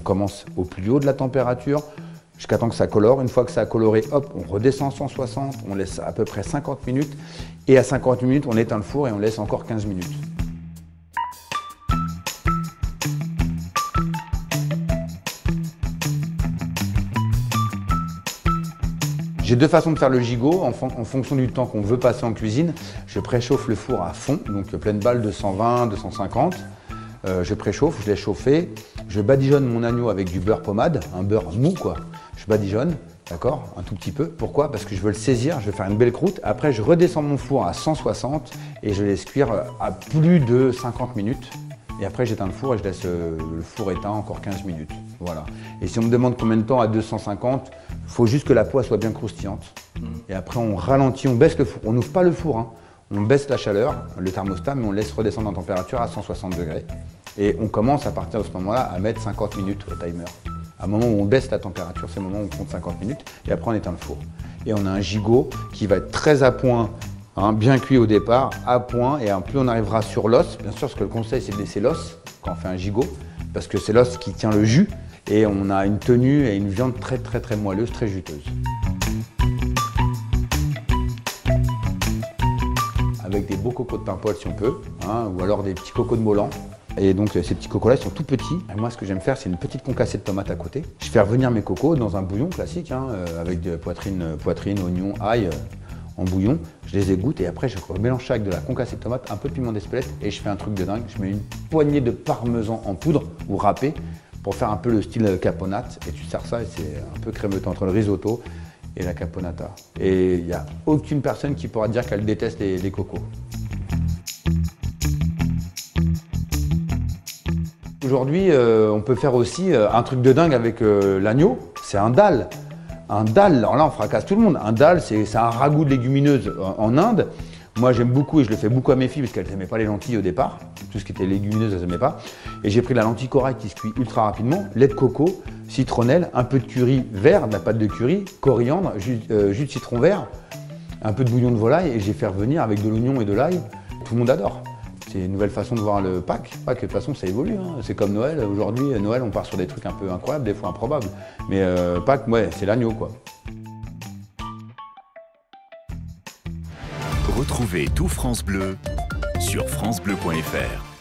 commence au plus haut de la température jusqu'à temps que ça colore. Une fois que ça a coloré, hop, on redescend à 160, on laisse à peu près 50 minutes. Et à 50 minutes, on éteint le four et on laisse encore 15 minutes. J'ai deux façons de faire le gigot en fonction du temps qu'on veut passer en cuisine. Je préchauffe le four à fond, donc pleine balle de 120, 250. Je préchauffe, je laisse chauffer. Je badigeonne mon agneau avec du beurre pommade, un beurre mou quoi. Je badigeonne, d'accord, un tout petit peu. Pourquoi? Parce que je veux le saisir, je veux faire une belle croûte. Après, je redescends mon four à 160 et je laisse cuire à plus de 50 minutes. Et après, j'éteins le four et je laisse le four éteint encore 15 minutes. Voilà. Et si on me demande combien de temps à 250, il faut juste que la poêle soit bien croustillante. Et après, on ralentit, on baisse le four. On n'ouvre pas le four, hein. On baisse la chaleur, le thermostat, mais on laisse redescendre en température à 160 degrés. Et on commence à partir de ce moment-là à mettre 50 minutes au timer. À un moment où on baisse la température, c'est le moment où on compte 50 minutes. Et après, on éteint le four. Et on a un gigot qui va être très à point. Hein, bien cuit au départ, à point, et plus on arrivera sur l'os, bien sûr, parce que le conseil c'est de laisser l'os quand on fait un gigot, parce que c'est l'os qui tient le jus, et on a une tenue et une viande très moelleuse, très juteuse. Avec des beaux cocos de Paimpol si on peut, hein, ou alors des petits cocos de Molan. Et donc ces petits cocos-là, ils sont tout petits. Et moi, ce que j'aime faire, c'est une petite concassée de tomates à côté. Je fais revenir mes cocos dans un bouillon classique, hein, avec de poitrine, oignon, ail. En bouillon, je les égoutte et après je mélange ça avec de la concassée de tomate, un peu de piment d'Espelette et je fais un truc de dingue. Je mets une poignée de parmesan en poudre ou râpé pour faire un peu le style caponate et tu sers ça et c'est un peu crémeux entre le risotto et la caponata. Et il n'y a aucune personne qui pourra dire qu'elle déteste les cocos. Aujourd'hui, on peut faire aussi un truc de dingue avec l'agneau, c'est un dal. Un dal, alors là on fracasse tout le monde. Un dal, c'est un ragoût de légumineuses en Inde. Moi j'aime beaucoup et je le fais beaucoup à mes filles parce qu'elles n'aimaient pas les lentilles au départ. Tout ce qui était légumineuse, elles n'aimaient pas. Et j'ai pris la lentille corail qui se cuit ultra rapidement, lait de coco, citronnelle, un peu de curry vert, de la pâte de curry, coriandre, jus de citron vert, un peu de bouillon de volaille et j'ai fait revenir avec de l'oignon et de l'ail. Tout le monde adore. C'est une nouvelle façon de voir le Pâques. Pâques, de toute façon, ça évolue. Hein. C'est comme Noël. Aujourd'hui, Noël, on part sur des trucs un peu incroyables, des fois improbables. Mais Pâques, ouais, c'est l'agneau, quoi. Retrouvez tout France Bleu sur francebleu.fr.